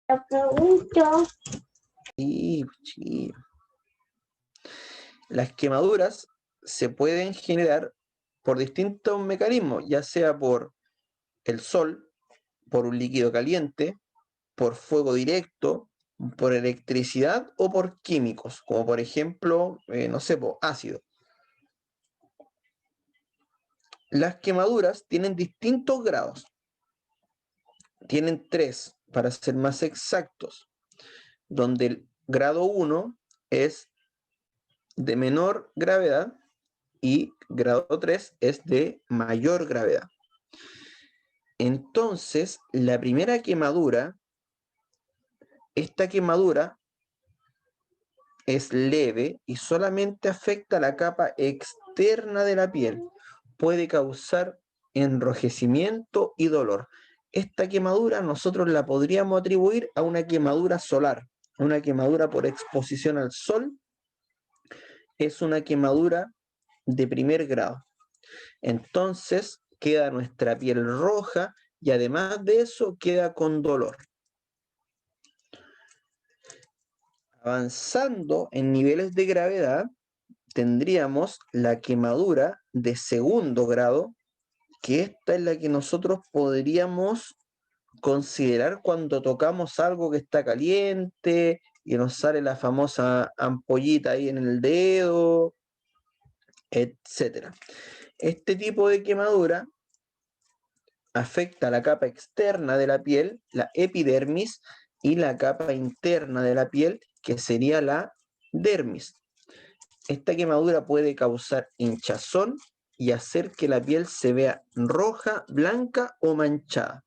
Lo pregunto. Sí. Las quemaduras se pueden generar por distintos mecanismos, ya sea por el sol, por un líquido caliente, por fuego directo, por electricidad o por químicos, como por ejemplo, no sé, ácido. Las quemaduras tienen distintos grados. Tienen 3, para ser más exactos, donde el grado 1 es de menor gravedad y grado 3 es de mayor gravedad. Entonces, la primera quemadura, esta quemadura es leve y solamente afecta la capa externa de la piel. Puede causar enrojecimiento y dolor. Esta quemadura nosotros la podríamos atribuir a una quemadura solar, una quemadura por exposición al sol. Es una quemadura de primer grado. Entonces queda nuestra piel roja y además de eso queda con dolor. Avanzando en niveles de gravedad, tendríamos la quemadura de segundo grado, que esta es la que nosotros podríamos considerar cuando tocamos algo que está caliente y nos sale la famosa ampollita ahí en el dedo, etc. Este tipo de quemadura afecta la capa externa de la piel, la epidermis, y la capa interna de la piel, que sería la dermis. Esta quemadura puede causar hinchazón y hacer que la piel se vea roja, blanca o manchada.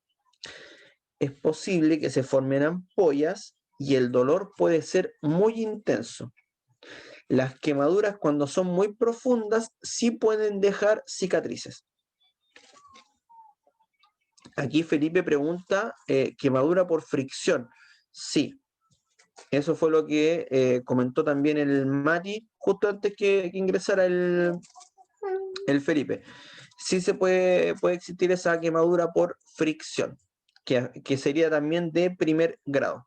Es posible que se formen ampollas y el dolor puede ser muy intenso. Las quemaduras, cuando son muy profundas, sí pueden dejar cicatrices. Aquí Felipe pregunta, ¿quemadura por fricción? Sí, eso fue lo que comentó también el Mati justo antes que ingresara el Felipe. Sí se puede existir esa quemadura por fricción, que sería también de primer grado.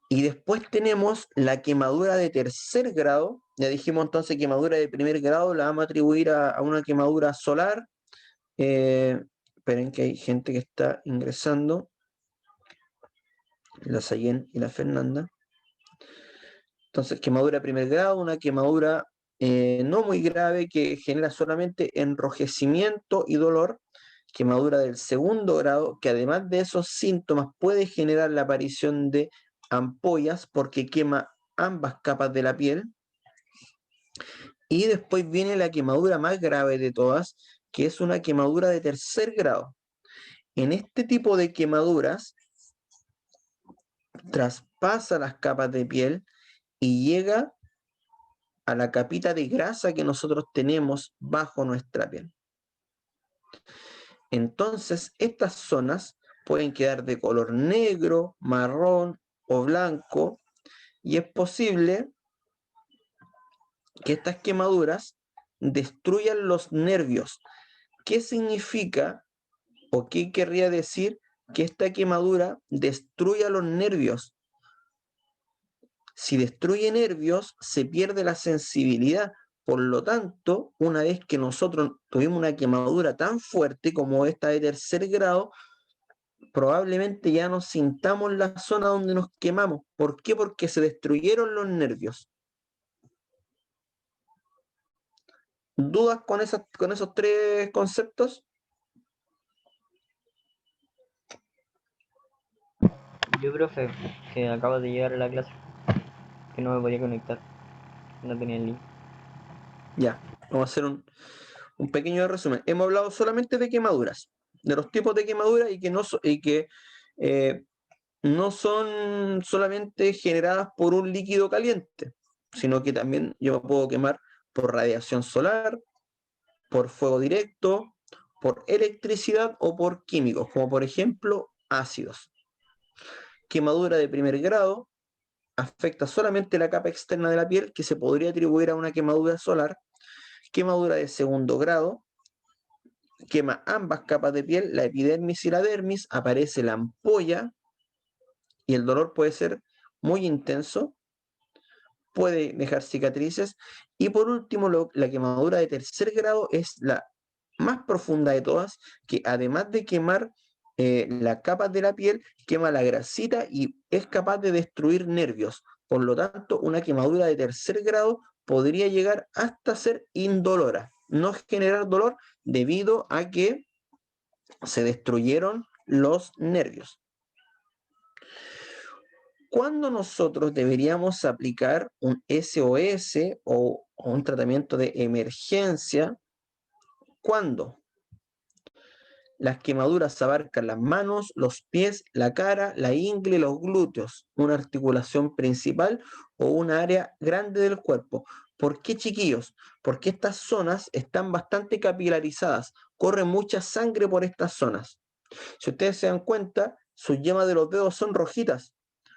Y después tenemos la quemadura de tercer grado. Ya dijimos entonces quemadura de primer grado, la vamos a atribuir a una quemadura solar. Esperen que hay gente que está ingresando. La Sayen y la Fernanda. Entonces, quemadura de primer grado, una quemadura no muy grave que genera solamente enrojecimiento y dolor. Quemadura del segundo grado, que además de esos síntomas puede generar la aparición de ampollas porque quema ambas capas de la piel. Y después viene la quemadura más grave de todas, que es una quemadura de tercer grado. En este tipo de quemaduras, traspasa las capas de piel y llega a la capita de grasa que nosotros tenemos bajo nuestra piel. Entonces, estas zonas pueden quedar de color negro, marrón o blanco, y es posible que estas quemaduras destruyan los nervios. ¿Qué significa o qué querría decir que esta quemadura destruya los nervios? Si destruye nervios, se pierde la sensibilidad. Por lo tanto, una vez que nosotros tuvimos una quemadura tan fuerte como esta de tercer grado, probablemente ya no sintamos la zona donde nos quemamos. ¿Por qué? Porque se destruyeron los nervios. ¿Dudas con esos tres conceptos? Yo, profe, que acabo de llegar a la clase, que no me podía conectar, no tenía el link. Ya, vamos a hacer un pequeño resumen. Hemos hablado solamente de quemaduras, de los tipos de quemaduras y que no son solamente generadas por un líquido caliente, sino que también yo me puedo quemar por radiación solar, por fuego directo, por electricidad o por químicos, como por ejemplo ácidos. Quemadura de primer grado afecta solamente la capa externa de la piel, que se podría atribuir a una quemadura solar. Quemadura de segundo grado quema ambas capas de piel, la epidermis y la dermis, aparece la ampolla y el dolor puede ser muy intenso, puede dejar cicatrices. Y por último, la quemadura de tercer grado es la más profunda de todas, que además de quemar las capas de la piel, quema la grasita y es capaz de destruir nervios. Por lo tanto, una quemadura de tercer grado podría llegar hasta ser indolora, no generar dolor debido a que se destruyeron los nervios. ¿Cuándo nosotros deberíamos aplicar un SOS o un tratamiento de emergencia? ¿Cuándo? Las quemaduras abarcan las manos, los pies, la cara, la ingle, los glúteos, una articulación principal o una área grande del cuerpo. ¿Por qué, chiquillos? Porque estas zonas están bastante capilarizadas, corre mucha sangre por estas zonas. Si ustedes se dan cuenta, sus yemas de los dedos son rojitas.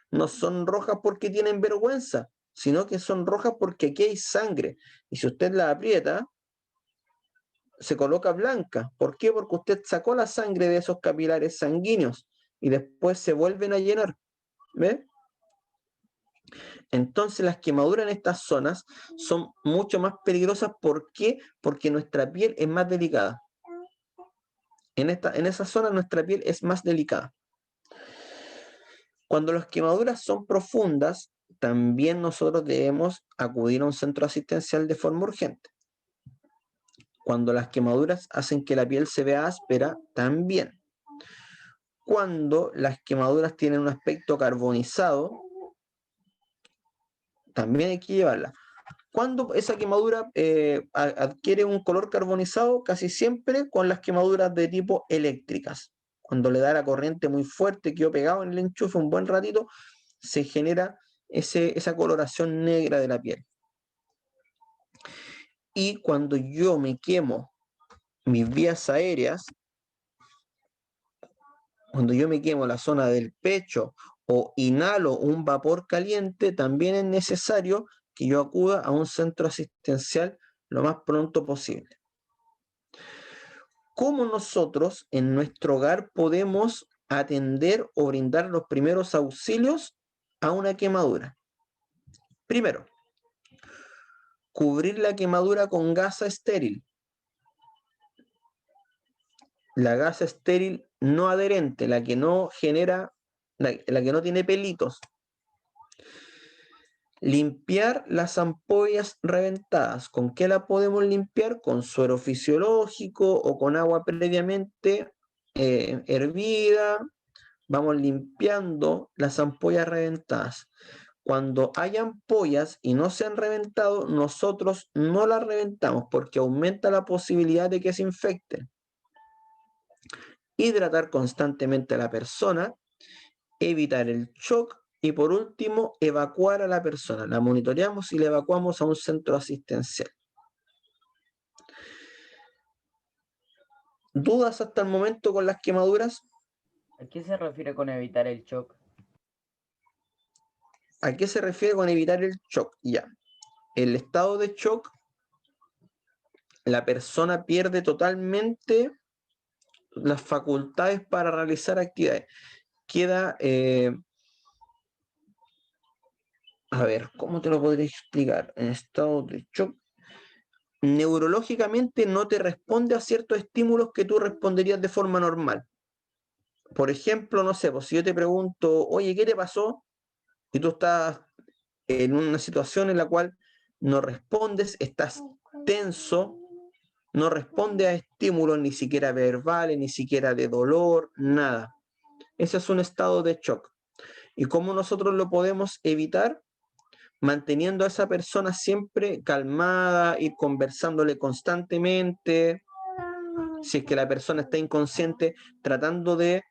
No son rojas porque tienen vergüenza, sino que son rojas porque aquí hay sangre. Y si usted la aprieta, se coloca blanca. ¿Por qué? Porque usted sacó la sangre de esos capilares sanguíneos y después se vuelven a llenar. ¿Ve? Entonces las quemaduras en estas zonas son mucho más peligrosas. ¿Por qué? Porque nuestra piel es más delicada. En esa zona nuestra piel es más delicada. Cuando las quemaduras son profundas, también nosotros debemos acudir a un centro asistencial de forma urgente. Cuando las quemaduras hacen que la piel se vea áspera, también. Cuando las quemaduras tienen un aspecto carbonizado, también hay que llevarla. Cuando esa quemadura adquiere un color carbonizado, casi siempre con las quemaduras de tipo eléctricas. Cuando le da la corriente muy fuerte, quedó pegado en el enchufe un buen ratito, se genera esa coloración negra de la piel. Y cuando yo me quemo mis vías aéreas, cuando yo me quemo la zona del pecho o inhalo un vapor caliente, también es necesario que yo acuda a un centro asistencial lo más pronto posible. ¿Cómo nosotros en nuestro hogar podemos atender o brindar los primeros auxilios a una quemadura? Primero, cubrir la quemadura con gasa estéril. La gasa estéril no adherente, la que no genera, la que no tiene pelitos. Limpiar las ampollas reventadas. ¿Con qué la podemos limpiar? Con suero fisiológico o con agua previamente hervida. Vamos limpiando las ampollas reventadas. Cuando hay ampollas y no se han reventado, nosotros no las reventamos porque aumenta la posibilidad de que se infecten. Hidratar constantemente a la persona, evitar el shock y por último, evacuar a la persona. La monitoreamos y la evacuamos a un centro asistencial. ¿Dudas hasta el momento con las quemaduras? ¿A qué se refiere con evitar el shock? ¿A qué se refiere con evitar el shock? Ya. El estado de shock, la persona pierde totalmente las facultades para realizar actividades. Queda, a ver, ¿cómo te lo podría explicar? En estado de shock, neurológicamente no te responde a ciertos estímulos que tú responderías de forma normal. Por ejemplo, no sé, pues si yo te pregunto, oye, ¿qué te pasó? Y tú estás en una situación en la cual no respondes, estás tenso, no responde a estímulos ni siquiera verbales, ni siquiera de dolor, nada. Ese es un estado de shock. ¿Y cómo nosotros lo podemos evitar? Manteniendo a esa persona siempre calmada, ir conversándole constantemente. Si es que la persona está inconsciente, tratando de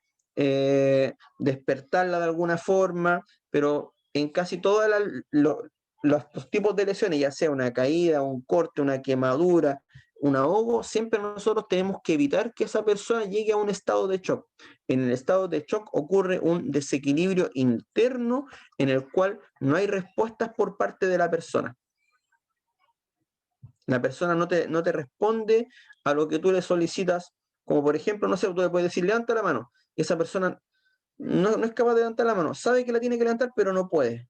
despertarla de alguna forma, pero en casi todos los tipos de lesiones, ya sea una caída, un corte, una quemadura, un ahogo, siempre nosotros tenemos que evitar que esa persona llegue a un estado de shock. En el estado de shock ocurre un desequilibrio interno en el cual no hay respuestas por parte de la persona. La persona no te responde a lo que tú le solicitas Como por ejemplo, no sé, tú le puedes decir, levanta la mano, y esa persona no es capaz de levantar la mano, sabe que la tiene que levantar, pero no puede.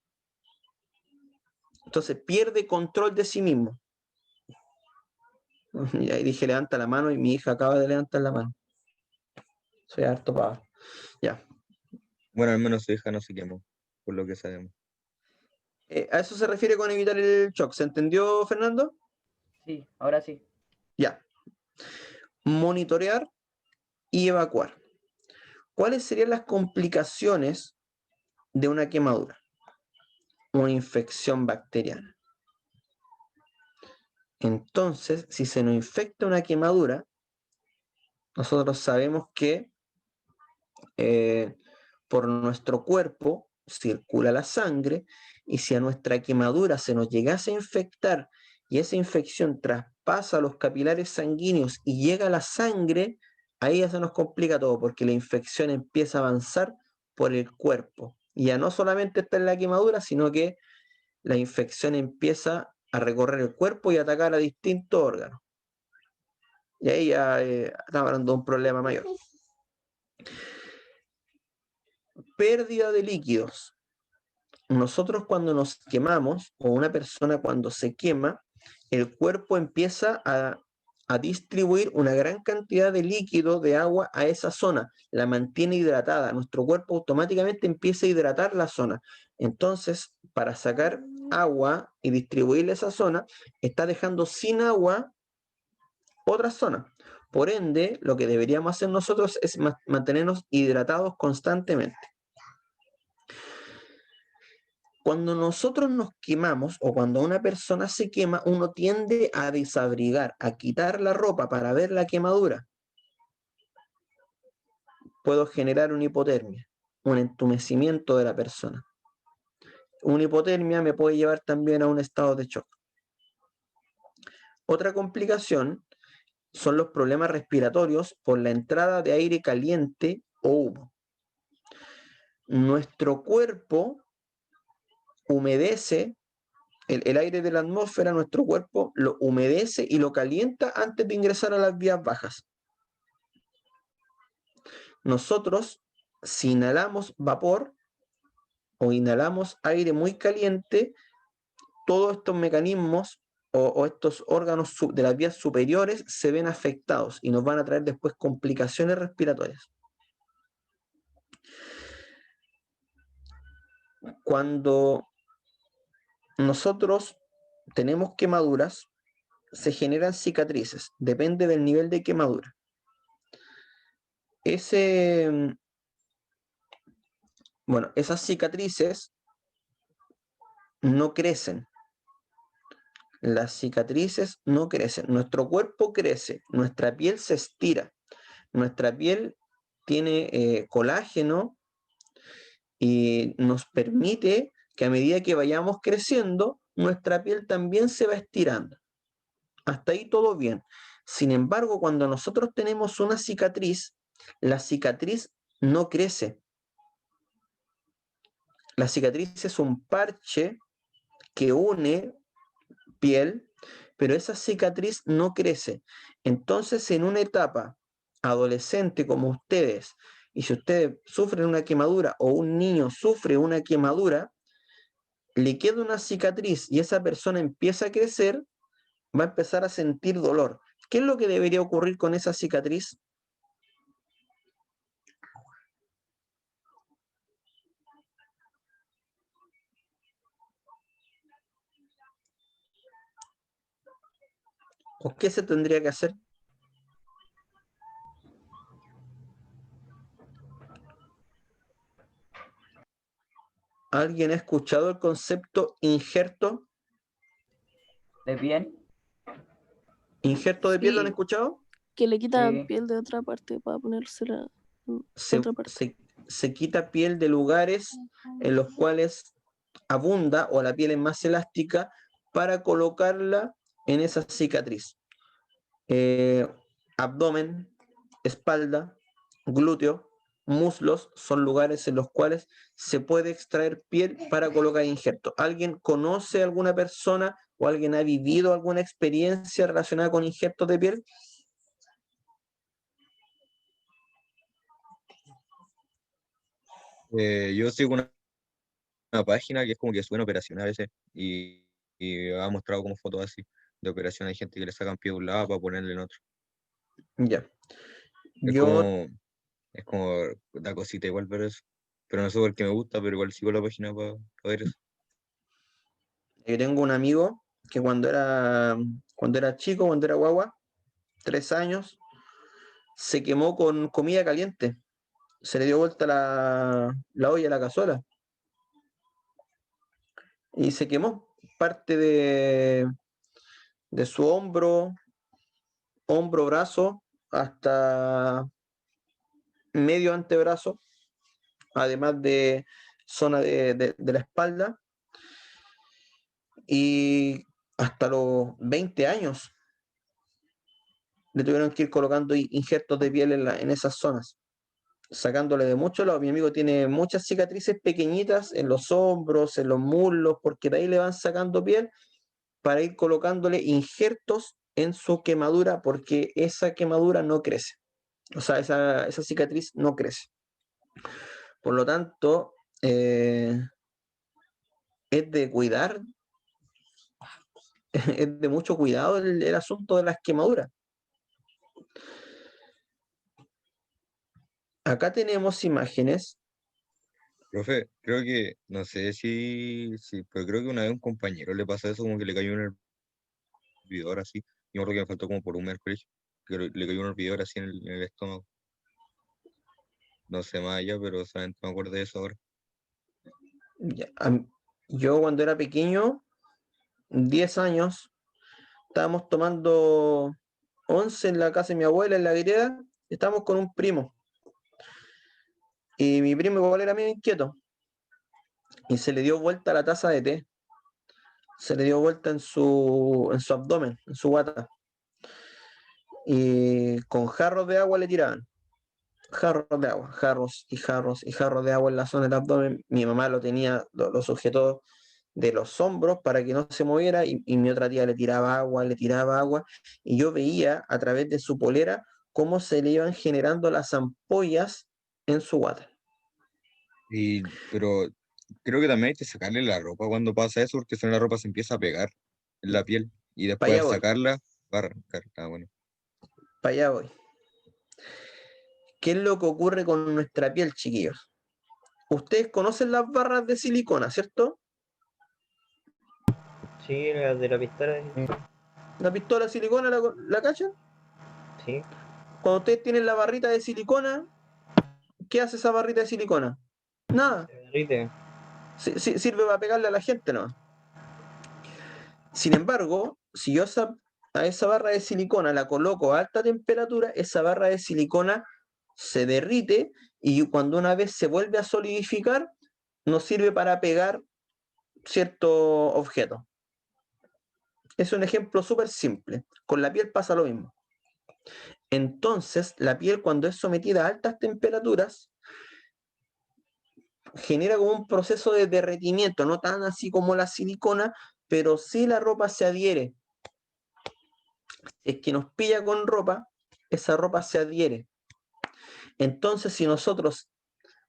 Entonces pierde control de sí mismo. Y ahí dije, levanta la mano, y mi hija acaba de levantar la mano. Soy harto pavo. Ya. Bueno, al menos su hija no se quemó, por lo que sabemos. A eso se refiere con evitar el shock. ¿Se entendió, Fernando? Sí, ahora sí. Ya. Monitorear y evacuar. ¿Cuáles serían las complicaciones de una quemadura? Una infección bacteriana. Entonces, si se nos infecta una quemadura, nosotros sabemos que por nuestro cuerpo circula la sangre, y si a nuestra quemadura se nos llegase a infectar y esa infección traspasa los capilares sanguíneos y llega a la sangre, ahí ya se nos complica todo, porque la infección empieza a avanzar por el cuerpo. Y ya no solamente está en la quemadura, sino que la infección empieza a recorrer el cuerpo y atacar a distintos órganos. Y ahí ya estamos hablando de un problema mayor. Pérdida de líquidos. Nosotros cuando nos quemamos, o una persona cuando se quema, el cuerpo empieza a distribuir una gran cantidad de líquido, de agua a esa zona, la mantiene hidratada, nuestro cuerpo automáticamente empieza a hidratar la zona. Entonces, para sacar agua y distribuirle esa zona, está dejando sin agua otra zona. Por ende, lo que deberíamos hacer nosotros es mantenernos hidratados constantemente. Cuando nosotros nos quemamos, o cuando una persona se quema, uno tiende a desabrigar, a quitar la ropa para ver la quemadura. Puedo generar una hipotermia, un entumecimiento de la persona. Una hipotermia me puede llevar también a un estado de shock. Otra complicación son los problemas respiratorios por la entrada de aire caliente o humo. Nuestro cuerpo humedece el aire de la atmósfera, nuestro cuerpo lo humedece y lo calienta antes de ingresar a las vías bajas. Nosotros, si inhalamos vapor o inhalamos aire muy caliente, todos estos mecanismos o estos órganos de las vías superiores se ven afectados y nos van a traer después complicaciones respiratorias. Cuando nosotros tenemos quemaduras, se generan cicatrices, depende del nivel de quemadura. Esas cicatrices no crecen. Las cicatrices no crecen. Nuestro cuerpo crece, nuestra piel se estira, nuestra piel tiene colágeno y nos permite que a medida que vayamos creciendo, nuestra piel también se va estirando. Hasta ahí todo bien. Sin embargo, cuando nosotros tenemos una cicatriz, la cicatriz no crece. La cicatriz es un parche que une piel, pero esa cicatriz no crece. Entonces, en una etapa adolescente como ustedes, y si ustedes sufren una quemadura o un niño sufre una quemadura, le queda una cicatriz y esa persona empieza a crecer, va a empezar a sentir dolor. ¿Qué es lo que debería ocurrir con esa cicatriz? ¿O qué se tendría que hacer? ¿Alguien ha escuchado el concepto injerto? ¿De piel? ¿Injerto de piel lo han Sí, escuchado? que le quitan Sí. piel de otra parte para ponérsela en Se, otra parte. se quita piel de lugares en los cuales abunda o la piel es más elástica para colocarla en esa cicatriz. Abdomen, espalda, glúteo, muslos son lugares en los cuales se puede extraer piel para colocar injertos. ¿Alguien conoce a alguna persona o alguien ha vivido alguna experiencia relacionada con injertos de piel? Yo sigo una página que es como que suben operaciones a veces y ha mostrado como fotos así de operaciones. Hay gente que le sacan pie de un lado para ponerle en otro. Ya. Es Yo, como, es como da cosita igual ver eso. Pero no sé por qué me gusta, pero igual sigo la página para ver eso. yo tengo un amigo que cuando era chico, cuando era guagua, 3 años, se quemó con comida caliente. Se le dio vuelta la olla, la cazuela, y se quemó. Parte de su hombro, brazo, hasta medio antebrazo, además de zona de la espalda, y hasta los 20 años le tuvieron que ir colocando injertos de piel en esas zonas, sacándole de muchos lados. Mi amigo tiene muchas cicatrices pequeñitas en los hombros, en los muslos, porque de ahí le van sacando piel para ir colocándole injertos en su quemadura, porque esa quemadura no crece. O sea, esa cicatriz no crece. Por lo tanto, es de cuidar, es de mucho cuidado el asunto de las quemaduras. Acá tenemos imágenes. Profe, creo que, no sé si, pero creo que una vez a un compañero le pasó eso, como que le cayó un hervidor así. Yo creo que me faltó como por un mes al colegio, que le cayó un hervidor así en el estómago. No sé más allá, pero solamente me acuerdo de eso ahora. Ya, yo cuando era pequeño, 10 años, estábamos tomando once en la casa de mi abuela, en la vereda, estábamos con un primo. Y mi primo igual era medio inquieto. Y se le dio vuelta la taza de té. Se le dio vuelta en su abdomen, en su guata. Y con jarros de agua le tiraban. Jarros de agua, jarros y jarros y jarros de agua en la zona del abdomen. Mi mamá lo sujetó de los hombros para que no se moviera, y mi otra tía le tiraba agua, y yo veía a través de su polera cómo se le iban generando las ampollas en su guata. Pero creo que también hay que sacarle la ropa cuando pasa eso, porque si no la ropa se empieza a pegar en la piel y Para después allá al voy, sacarla va a arrancar. Ah, bueno. para allá voy. ¿Qué es lo que ocurre con nuestra piel, chiquillos? Ustedes conocen las barras de silicona, ¿cierto? Sí, la de la pistola de silicona. La pistola de silicona, ¿la cachan? Sí, Cuando ustedes tienen la barrita de silicona, ¿qué hace esa barrita de silicona? Nada, se derrite. sirve para pegarle a la gente, ¿no? Sin embargo, si yo a esa barra de silicona la coloco a alta temperatura, esa barra de silicona se derrite, y cuando una vez se vuelve a solidificar, nos sirve para pegar cierto objeto. Es un ejemplo súper simple. Con la piel pasa lo mismo. Entonces, la piel, cuando es sometida a altas temperaturas, genera como un proceso de derretimiento, no tan así como la silicona, pero sí la ropa se adhiere. Es que nos pilla con ropa, esa ropa se adhiere. Entonces, si nosotros,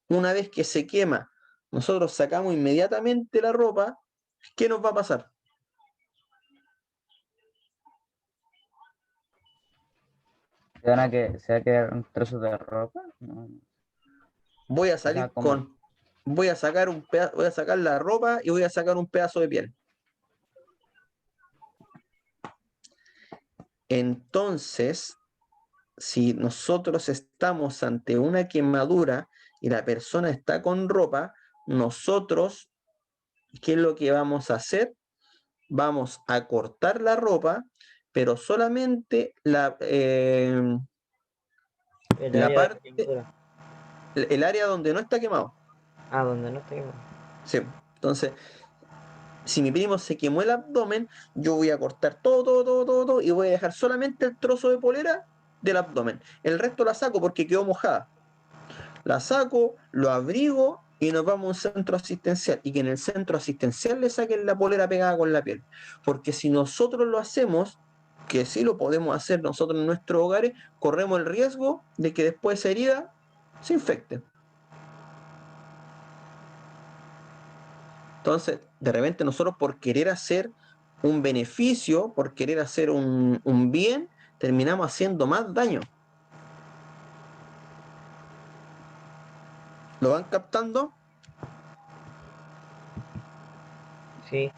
una vez que se quema, nosotros sacamos inmediatamente la ropa, ¿qué nos va a pasar? Se va a quedar un trozo de ropa? No. Voy a O sea, salir como, voy a sacar la ropa y voy a sacar un pedazo de piel. Entonces, si nosotros estamos ante una quemadura y la persona está con ropa, nosotros, ¿qué es lo que vamos a hacer? Vamos a cortar la ropa, pero solamente El la área de la parte, quemadura. el área donde no está quemado. Ah, donde no está quemado. Sí. Entonces, si mi primo se quemó el abdomen, yo voy a cortar todo, y voy a dejar solamente el trozo de polera del abdomen. El resto la saco porque quedó mojada. La saco, lo abrigo y nos vamos a un centro asistencial. Y que en el centro asistencial le saquen la polera pegada con la piel. Porque si nosotros lo hacemos, que sí lo podemos hacer nosotros en nuestros hogares, corremos el riesgo de que después esa herida se infecte. Entonces, de repente nosotros por querer hacer un beneficio, por querer hacer un bien, terminamos haciendo más daño. ¿Lo van captando? Sí,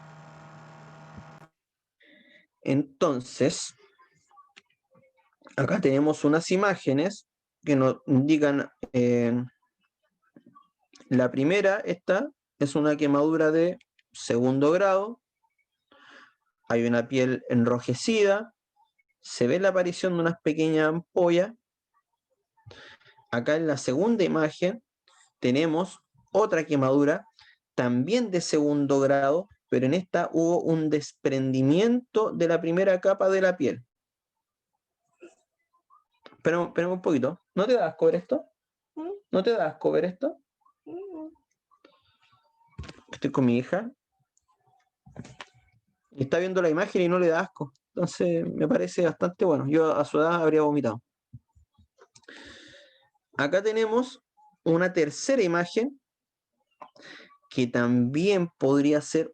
Entonces, acá tenemos unas imágenes que nos indican, la primera, esta, es una quemadura de segundo grado, hay una piel enrojecida, se ve la aparición de unas pequeñas ampollas. Acá en la segunda imagen tenemos otra quemadura, también de segundo grado, pero en esta hubo un desprendimiento de la primera capa de la piel. Espera un poquito. ¿No te da asco ver esto? ¿No te da asco ver esto? Estoy con mi hija y está viendo la imagen y no le da asco. Entonces me parece bastante bueno. Yo a su edad habría vomitado. Acá tenemos una tercera imagen que también podría ser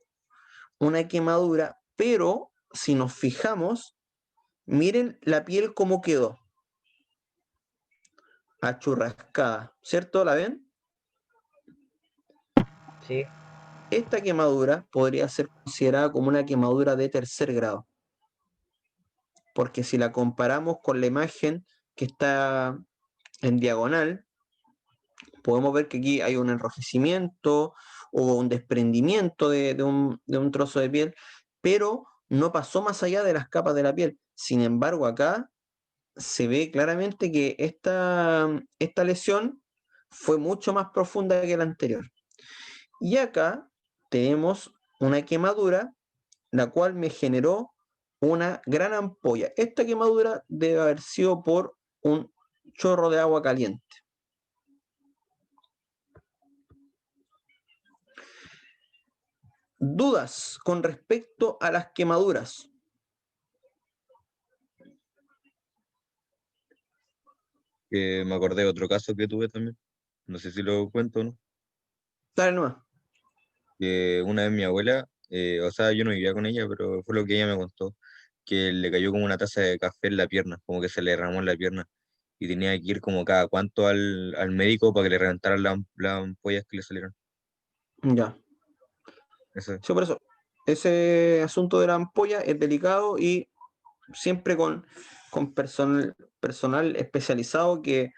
una quemadura, pero si nos fijamos, miren la piel cómo quedó. Achurrascada, ¿cierto? ¿La ven? sí, Esta quemadura podría ser considerada como una quemadura de tercer grado, porque si la comparamos con la imagen que está en diagonal, podemos ver que aquí hay un enrojecimiento o un desprendimiento de un trozo de piel, pero no pasó más allá de las capas de la piel. Sin embargo, acá se ve claramente que esta lesión fue mucho más profunda que la anterior. Y acá tenemos una quemadura, la cual me generó una gran ampolla. Esta quemadura debe haber sido por un chorro de agua caliente. Dudas con respecto a las quemaduras. Que me acordé de otro caso que tuve también. No sé si lo cuento o no. Dale nomás. Que una vez mi abuela, o sea, yo no vivía con ella, pero fue lo que ella me contó, que le cayó como una taza de café en la pierna, como que se le derramó en la pierna. Y tenía que ir como cada cuánto al médico para que le reventaran las ampollas que le salieron. Ya. Eso. Sí, por eso. Ese asunto de la ampolla es delicado y siempre con personal especializado que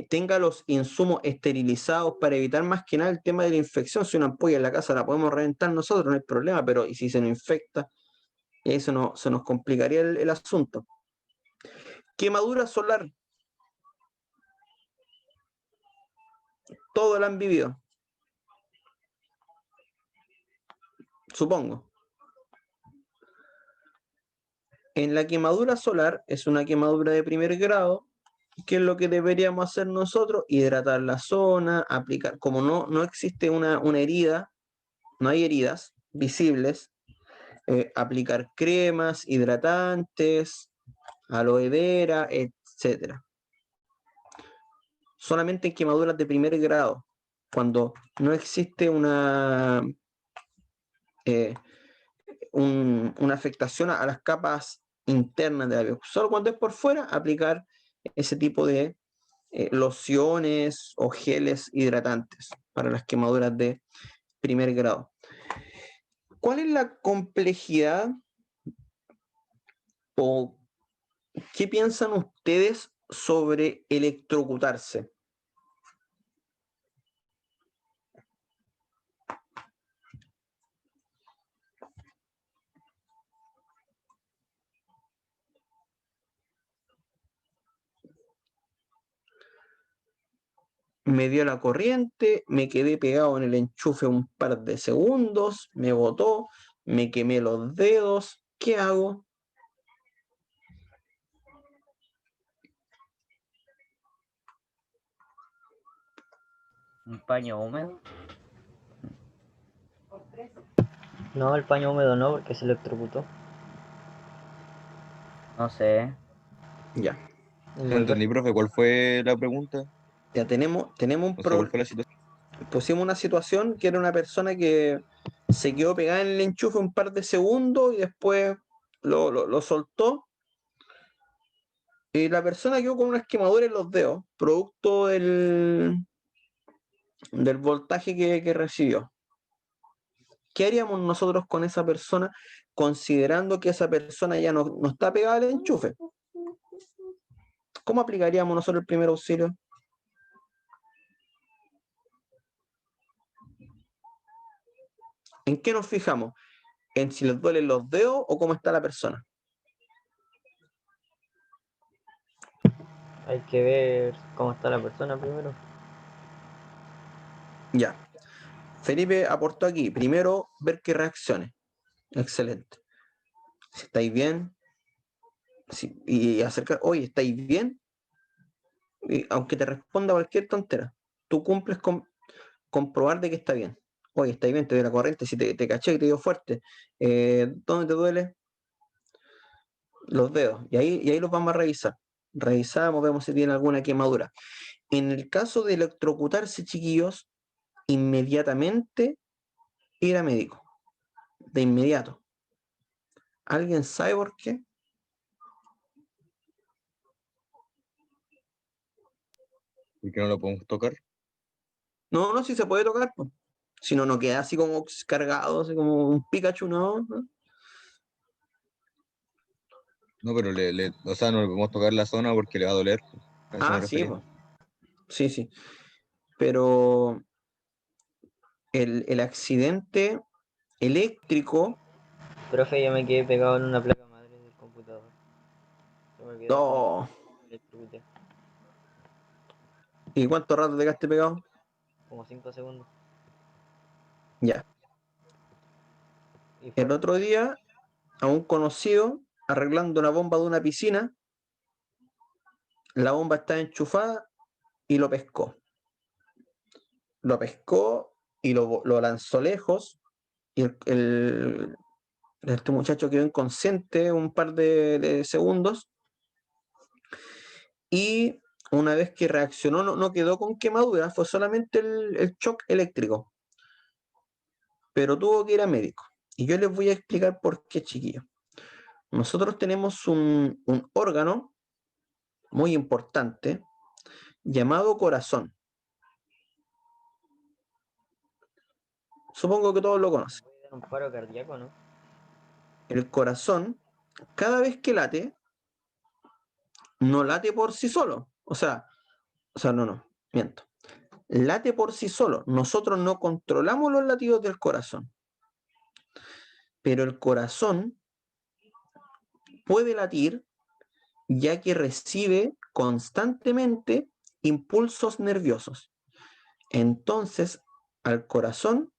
tenga los insumos esterilizados para evitar más que nada el tema de la infección. Si una ampolla en la casa la podemos reventar nosotros, no hay problema, pero ¿y si se nos infecta? Eso no, se nos complicaría el asunto. Quemadura solar. Todo lo han vivido. Supongo. En la quemadura solar es una quemadura de primer grado. ¿Qué es lo que deberíamos hacer nosotros? Hidratar la zona, aplicar, como no existe una herida, no hay heridas visibles, aplicar cremas, hidratantes, aloe vera, etc. Solamente en quemaduras de primer grado, cuando no existe una afectación a las capas internas de la piel. Solo cuando es por fuera, aplicar ese tipo de lociones o geles hidratantes para las quemaduras de primer grado. ¿Cuál es la complejidad o qué piensan ustedes sobre electrocutarse? Me dio la corriente, me quedé pegado en el enchufe un par de segundos, me botó, me quemé los dedos, ¿qué hago? Un paño húmedo. no, el paño húmedo no, porque se electrocutó. No sé. Ya, No entendí, profe, ¿cuál fue la pregunta? ya tenemos un O sea, ¿cuál problema. fue la situación? Pusimos una situación que era una persona que se quedó pegada en el enchufe un par de segundos y después lo soltó. Y la persona quedó con unas quemaduras en los dedos, producto del voltaje que recibió. ¿Qué haríamos nosotros con esa persona, considerando que esa persona ya no está pegada al enchufe? ¿Cómo aplicaríamos nosotros el primer auxilio? ¿En qué nos fijamos? ¿En si les duelen los dedos o cómo está la persona? Hay que ver cómo está la persona primero. Ya. Felipe aportó aquí. Primero, ver qué reacciones. Excelente. Si estáis bien, y acercar, oye, ¿estáis bien? Y aunque te responda cualquier tontera, tú cumples con comprobar de que está bien. Oye, está bien, te dio la corriente, si te caché y te dio fuerte. ¿Dónde te duele? Los dedos. Y ahí los vamos a revisar. Revisamos, vemos si tiene alguna quemadura. En el caso de electrocutarse, chiquillos, inmediatamente ir a médico. De inmediato. ¿Alguien sabe por qué? ¿Por qué no lo podemos tocar? No, no, si se puede tocar, pues. Si no, no queda así como cargado, así como un Pikachu, no. No, pero o sea, no le podemos tocar la zona porque le va a doler. A eso me Sí, refería. pues. Sí, sí. Pero el accidente eléctrico, Profe, yo me quedé pegado en una placa madre del computador. Se me olvidó que no. me electrocuté. ¿Y cuánto rato te quedaste pegado? Como 5 segundos. Ya. Y El fuerte. otro día, a un conocido, arreglando una bomba de una piscina, la bomba estaba enchufada y lo pescó. Lo pescó y lo lanzó lejos. Y este muchacho quedó inconsciente un par de segundos. Y una vez que reaccionó, no quedó con quemadura, fue solamente el shock eléctrico. Pero tuvo que ir a médico. Y yo les voy a explicar por qué, chiquillos. Nosotros tenemos un órgano muy importante llamado corazón. Supongo que todos lo conocen. Voy a dar un paro cardíaco, ¿no? El corazón, cada vez que late, no late por sí solo. No, miento. Late por sí solo. Nosotros no controlamos los latidos del corazón. Pero el corazón puede latir ya que recibe constantemente impulsos nerviosos. Entonces, al corazón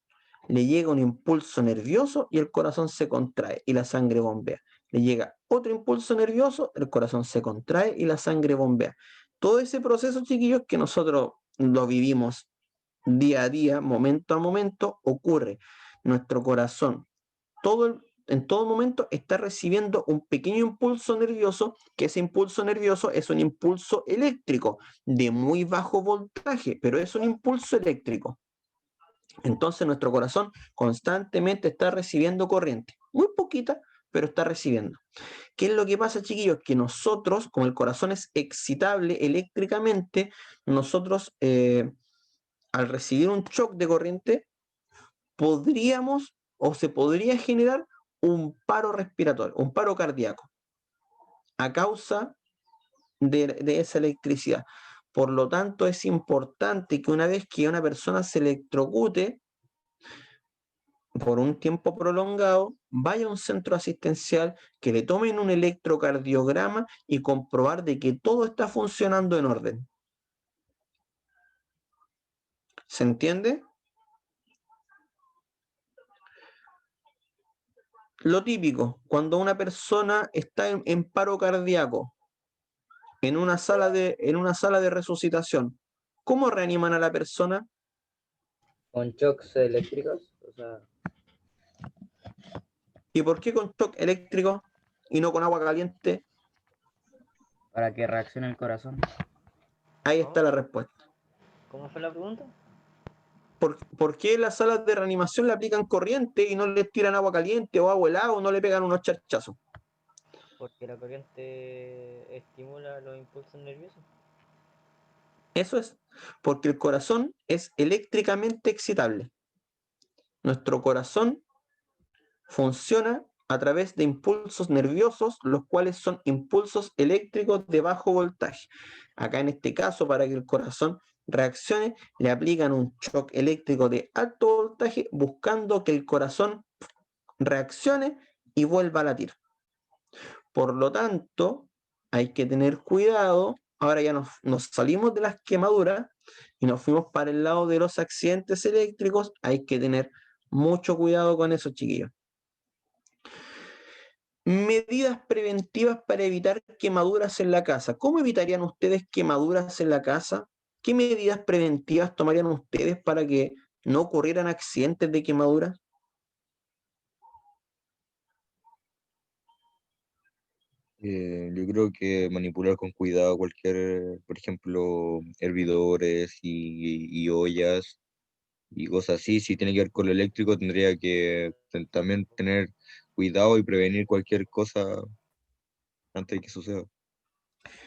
le llega un impulso nervioso y el corazón se contrae y la sangre bombea. Le llega otro impulso nervioso, el corazón se contrae y la sangre bombea. Todo ese proceso, chiquillos, que nosotros lo vivimos día a día, momento a momento, ocurre. Nuestro corazón, en todo momento, está recibiendo un pequeño impulso nervioso, que ese impulso nervioso es un impulso eléctrico de muy bajo voltaje, pero es un impulso eléctrico. Entonces nuestro corazón constantemente está recibiendo corriente, muy poquita, pero está recibiendo. ¿Qué es lo que pasa, chiquillos? Que nosotros, como el corazón es excitable eléctricamente, nosotros al recibir un shock de corriente, podríamos o se podría generar un paro respiratorio, un paro cardíaco, a causa de esa electricidad. Por lo tanto, es importante que una vez que una persona se electrocute, por un tiempo prolongado, vaya a un centro asistencial, que le tomen un electrocardiograma y comprobar de que todo está funcionando en orden. ¿Se entiende? Lo típico, cuando una persona está en paro cardíaco, en una sala de resucitación, ¿cómo reaniman a la persona? Con shocks eléctricos, o sea, ¿Y por qué con shock eléctrico y no con agua caliente? Para que reaccione el corazón. Ahí ¿cómo? está la respuesta. ¿Cómo fue la pregunta? ¿Por qué las salas de reanimación le aplican corriente y no le tiran agua caliente o agua helada o no le pegan unos charchazos? Porque la corriente estimula los impulsos nerviosos. Eso es, porque el corazón es eléctricamente excitable. Nuestro corazón funciona a través de impulsos nerviosos, los cuales son impulsos eléctricos de bajo voltaje. Acá en este caso, para que el corazón reaccione, le aplican un shock eléctrico de alto voltaje, buscando que el corazón reaccione y vuelva a latir. Por lo tanto, hay que tener cuidado. Ahora ya nos salimos de las quemaduras y nos fuimos para el lado de los accidentes eléctricos. Hay que tener mucho cuidado con eso, chiquillos. Medidas preventivas para evitar quemaduras en la casa. ¿Cómo evitarían ustedes quemaduras en la casa? ¿Qué medidas preventivas tomarían ustedes para que no ocurrieran accidentes de quemaduras? Yo creo que manipular con cuidado cualquier, por ejemplo, hervidores y ollas y cosas así. Si tiene que ver con lo eléctrico, tendría que también tener cuidado y prevenir cualquier cosa antes de que suceda.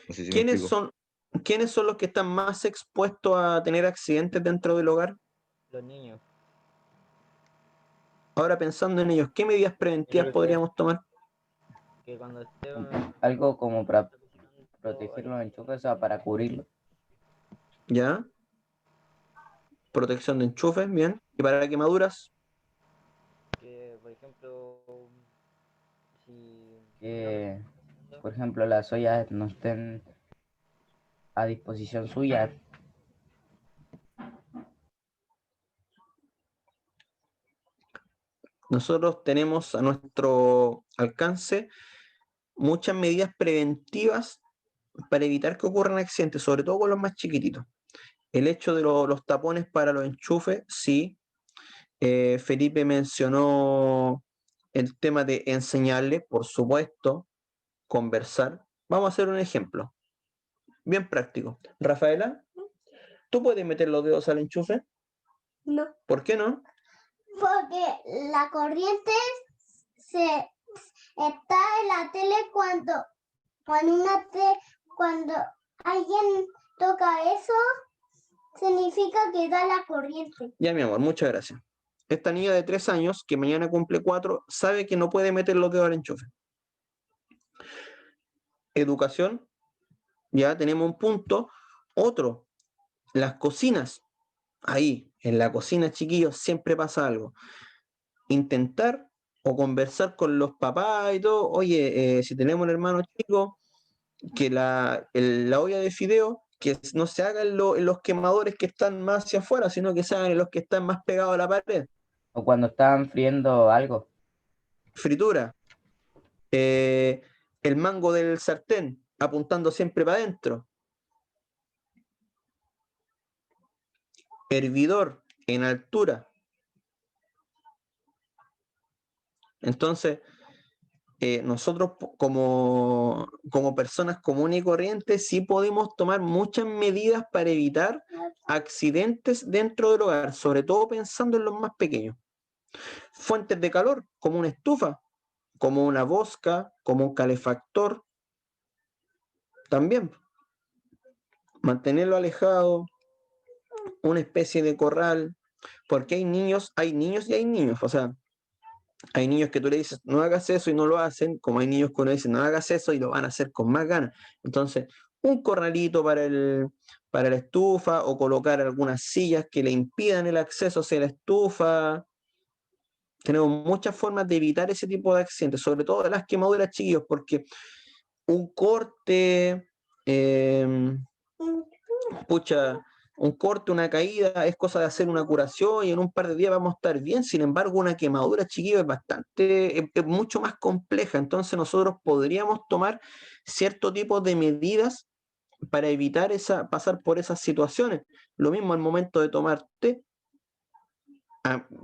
No sé si me ¿Quiénes explico. son, ¿quiénes son los que están más expuestos a tener accidentes dentro del hogar? Los niños. Ahora pensando en ellos, ¿qué medidas preventivas podríamos tomar? Que cuando esté Algo como para cocinando, proteger los enchufes, o sea, para cubrirlo. ¿Ya? Protección de enchufes, bien. ¿Y para quemaduras? que por ejemplo, si Que, por ejemplo, las ollas no estén a disposición suya. Nosotros tenemos a nuestro alcance muchas medidas preventivas para evitar que ocurran accidentes, sobre todo con los más chiquititos. El hecho de los tapones para los enchufes, sí. Felipe mencionó el tema de enseñarle, por supuesto, conversar. Vamos a hacer un ejemplo, bien práctico. Rafaela, ¿tú puedes meter los dedos al enchufe? No, ¿Por qué no? porque la corriente está en la tele cuando alguien toca eso, significa que da la corriente. Ya, mi amor, muchas gracias. Esta niña de 3 años, que mañana cumple 4, sabe que no puede meter los dedos al enchufe. Educación, ya tenemos un punto. Otro, las cocinas. Ahí, en la cocina, chiquillos, siempre pasa algo. Intentar o conversar con los papás y todo. Oye, si tenemos un hermano chico, que la olla de fideo, que no se haga en los quemadores que están más hacia afuera, sino que se hagan en los que están más pegados a la pared. O cuando están friendo algo. Fritura. El mango del sartén, apuntando siempre para adentro. Hervidor en altura. Entonces, nosotros como personas comunes y corrientes sí podemos tomar muchas medidas para evitar accidentes dentro del hogar, sobre todo pensando en los más pequeños. Fuentes de calor, como una estufa, como una bosca, como un calefactor, también. Mantenerlo alejado, una especie de corral, porque hay niños y hay niños, o sea, hay niños que tú le dices, no hagas eso y no lo hacen, como hay niños que uno dice, no hagas eso y lo van a hacer con más ganas. Entonces, un corralito para la estufa o colocar algunas sillas que le impidan el acceso hacia la estufa. Tenemos muchas formas de evitar ese tipo de accidentes, sobre todo de las quemaduras, chiquillos, porque un corte, un corte, una caída, es cosa de hacer una curación y en un par de días vamos a estar bien. Sin embargo, una quemadura, chiquillo, es mucho más compleja. Entonces nosotros podríamos tomar cierto tipo de medidas para evitar pasar por esas situaciones. Lo mismo al momento de tomar té.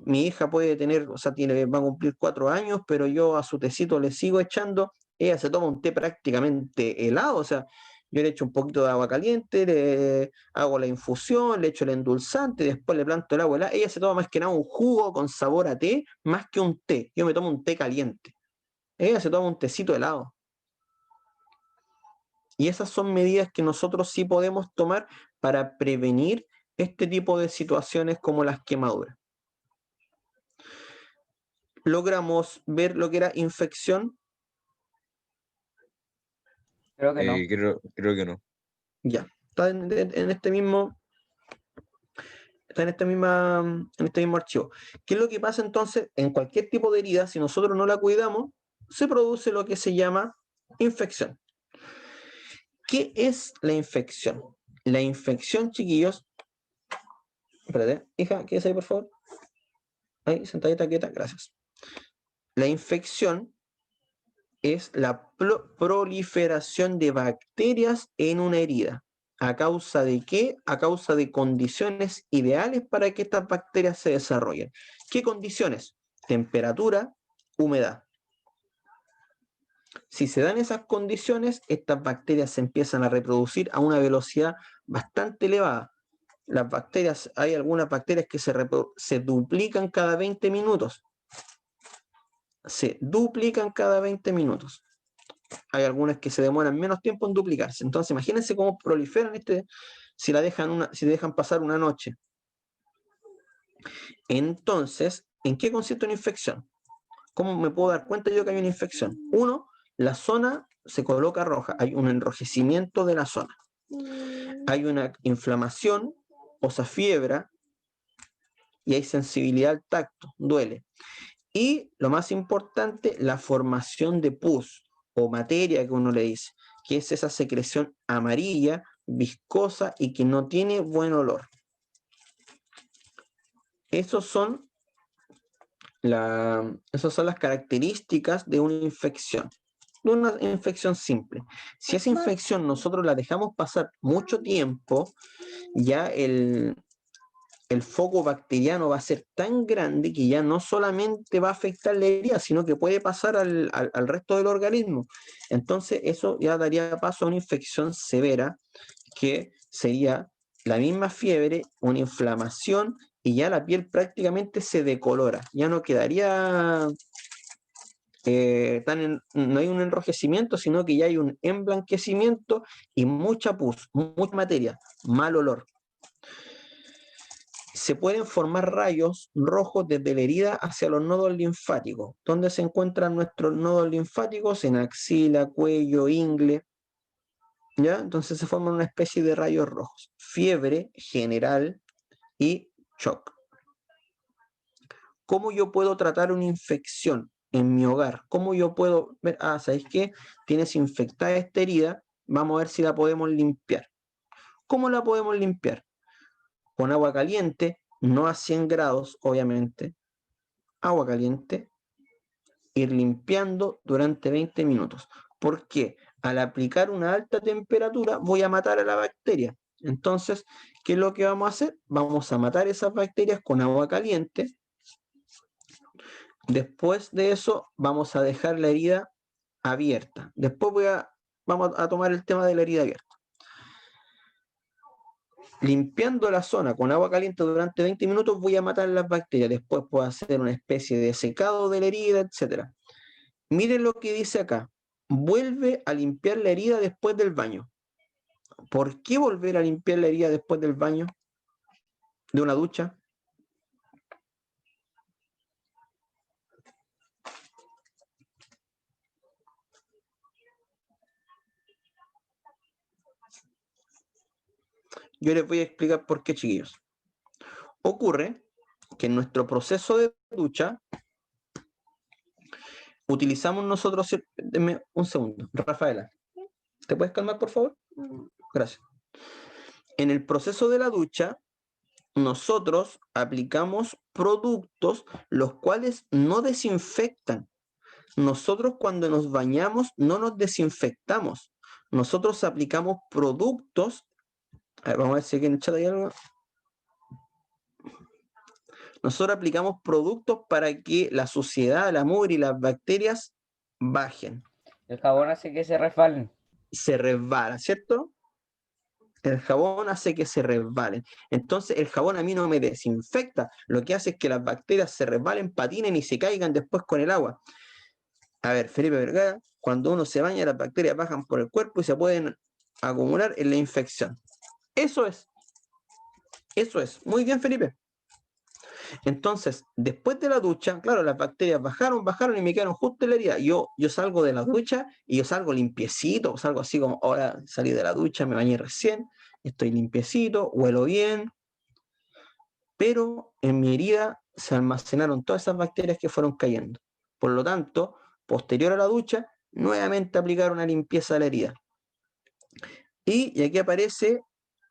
Mi hija puede tener, o sea, va a cumplir 4 años, pero yo a su tecito le sigo echando. Ella se toma un té prácticamente helado, o sea, Yo le echo un poquito de agua caliente, le hago la infusión, le echo el endulzante, después le planto el agua helada. Ella se toma más que nada un jugo con sabor a té, más que un té. Yo me tomo un té caliente. Ella se toma un tecito helado. Y esas son medidas que nosotros sí podemos tomar para prevenir este tipo de situaciones como las quemaduras. ¿Logramos ver lo que era infección? Creo que no. Creo que no. Ya. Está en este mismo. Está en este mismo archivo. ¿Qué es lo que pasa entonces? En cualquier tipo de herida, si nosotros no la cuidamos, se produce lo que se llama infección. ¿Qué es la infección? La infección, chiquillos. Espérate, hija, quédese ahí, por favor. Ahí, sentadita, quieta, gracias. La infección es la proliferación de bacterias en una herida. ¿A causa de qué? A causa de condiciones ideales para que estas bacterias se desarrollen. ¿Qué condiciones? Temperatura, humedad. Si se dan esas condiciones, estas bacterias se empiezan a reproducir a una velocidad bastante elevada. Las bacterias, hay algunas bacterias que se duplican cada 20 minutos. Se duplican cada 20 minutos. Hay algunas que se demoran menos tiempo en duplicarse. Entonces, imagínense cómo proliferan si dejan pasar una noche. Entonces, ¿en qué consiste una infección? ¿Cómo me puedo dar cuenta yo que hay una infección? Uno, la zona se coloca roja, hay un enrojecimiento de la zona. Hay una inflamación, o sea, fiebre, y hay sensibilidad al tacto, duele. Y lo más importante, la formación de pus o materia que uno le dice, que es esa secreción amarilla, viscosa y que no tiene buen olor. Esas son las características de una infección. De una infección simple. Si esa infección nosotros la dejamos pasar mucho tiempo, ya el foco bacteriano va a ser tan grande que ya no solamente va a afectar la herida, sino que puede pasar al resto del organismo. Entonces eso ya daría paso a una infección severa, que sería la misma fiebre, una inflamación, y ya la piel prácticamente se decolora. Ya no quedaría no hay un enrojecimiento, sino que ya hay un emblanquecimiento y mucha pus, mucha materia, mal olor. Se pueden formar rayos rojos desde la herida hacia los nodos linfáticos. ¿Dónde se encuentran nuestros nodos linfáticos? En axila, cuello, ingle. ¿Ya? Entonces se forman una especie de rayos rojos. Fiebre general y shock. ¿Cómo yo puedo tratar una infección en mi hogar? ¿Cómo yo puedo ver? ¿Sabéis qué? Tienes infectada esta herida, vamos a ver si la podemos limpiar. ¿Cómo la podemos limpiar? Con agua caliente, no a 100 grados, obviamente. Agua caliente, ir limpiando durante 20 minutos. ¿Por qué? Al aplicar una alta temperatura voy a matar a la bacteria. Entonces, ¿qué es lo que vamos a hacer? Vamos a matar esas bacterias con agua caliente. Después de eso, vamos a dejar la herida abierta. Después vamos a tomar el tema de la herida abierta. Limpiando la zona con agua caliente durante 20 minutos voy a matar las bacterias. Después puedo hacer una especie de secado de la herida, etc. Miren lo que dice acá. Vuelve a limpiar la herida después del baño. ¿Por qué volver a limpiar la herida después del baño? ¿De una ducha? Yo les voy a explicar por qué, chiquillos. Ocurre que en nuestro proceso de ducha utilizamos nosotros... Deme un segundo. Rafaela, ¿te puedes calmar, por favor? Gracias. En el proceso de la ducha, nosotros aplicamos productos los cuales no desinfectan. Nosotros cuando nos bañamos no nos desinfectamos. Nosotros aplicamos productos. A ver, vamos a ver si aquí en el chat hay algo. Nosotros aplicamos productos para que la suciedad, la mugre y las bacterias bajen. El jabón hace que se resbalen. se resbala, ¿cierto? El jabón hace que se resbalen. Entonces el jabón a mí no me desinfecta. Lo que hace es que las bacterias se resbalen, patinen y se caigan después con el agua. A ver, Felipe Vergara, cuando uno se baña, las bacterias bajan por el cuerpo y se pueden acumular en la infección. Eso es. Eso es. Muy bien, Felipe. Entonces, después de la ducha, claro, las bacterias bajaron y me quedaron justo en la herida. Yo salgo de la ducha y yo salgo limpiecito, salgo así como, ahora salí de la ducha, me bañé recién, estoy limpiecito, huelo bien, pero en mi herida se almacenaron todas esas bacterias que fueron cayendo. Por lo tanto, posterior a la ducha, nuevamente aplicar una limpieza de la herida. Y aquí aparece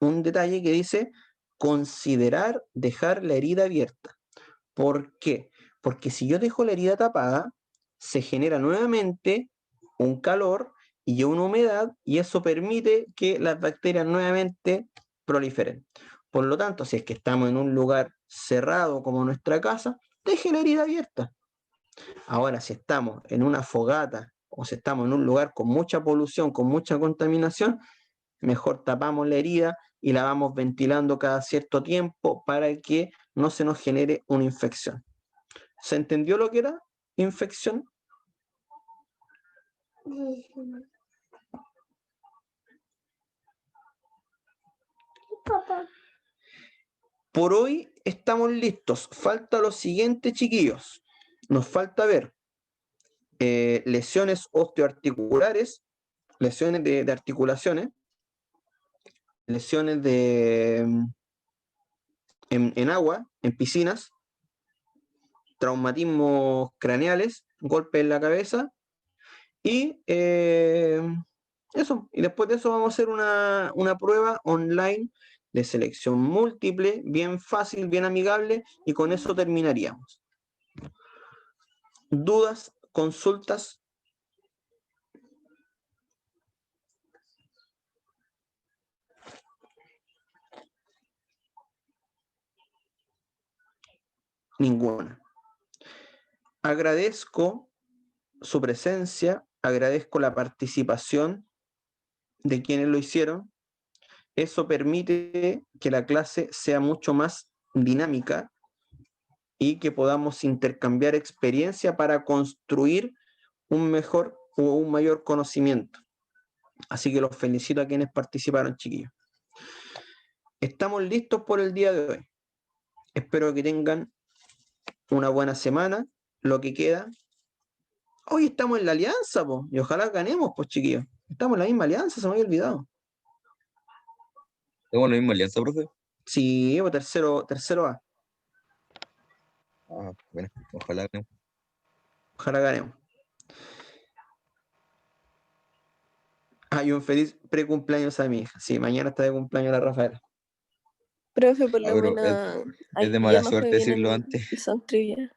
un detalle que dice, considerar dejar la herida abierta. ¿Por qué? Porque si yo dejo la herida tapada, se genera nuevamente un calor y una humedad y eso permite que las bacterias nuevamente proliferen. Por lo tanto, si es que estamos en un lugar cerrado como nuestra casa, deje la herida abierta. Ahora, si estamos en una fogata o si estamos en un lugar con mucha polución, con mucha contaminación, mejor tapamos la herida y la vamos ventilando cada cierto tiempo para que no se nos genere una infección. ¿Se entendió lo que era infección? Papá. Por hoy estamos listos. Falta lo siguiente, chiquillos. Nos falta ver lesiones osteoarticulares, lesiones de articulaciones, lesiones en agua, en piscinas, traumatismos craneales, golpes en la cabeza y eso. Y después de eso vamos a hacer una prueba online de selección múltiple, bien fácil, bien amigable, y con eso terminaríamos. ¿Dudas? ¿Consultas? Ninguna. Agradezco su presencia, agradezco la participación de quienes lo hicieron. Eso permite que la clase sea mucho más dinámica y que podamos intercambiar experiencia para construir un mejor o un mayor conocimiento. Así que los felicito a quienes participaron, chiquillos. Estamos listos por el día de hoy. Espero que tengan una buena semana, lo que queda. Hoy estamos en la alianza, po, y ojalá ganemos, pues, chiquillos. Estamos en la misma alianza, se me había olvidado. ¿Tenemos la misma alianza, profe? Sí, pues tercero A. Ah, bueno, ojalá no. Ojalá ganemos. Hay un feliz precumpleaños a mi hija. Sí, mañana está de cumpleaños la Rafaela. Profe, por Ah, lo pero menos es de ayer mala no suerte fue bien decirlo en antes. el Sound Trivia.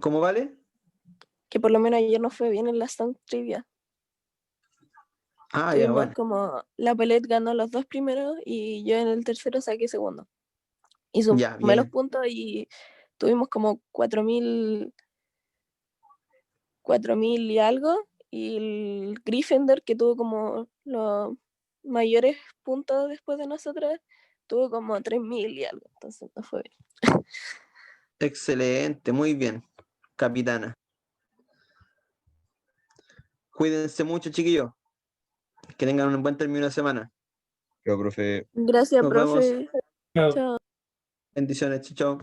¿Cómo vale? Que por lo menos ayer no fue bien en la Sound Trivia. Ah, ya, Tuvimos bueno. como la Pellet ganó los dos primeros y yo en el tercero saqué segundo. Y sumé Ya, los bien. puntos y tuvimos como 4.000 y algo. Y el Gryffindor, que tuvo como los mayores puntos después de nosotros, tuvo como 3.000 y algo. Entonces no fue bien. Excelente, muy bien, capitana. Cuídense mucho, chiquillos. Que tengan un buen término de semana. Pero, profe, Gracias, Nos vemos. profe. Chao. Bendiciones, chao.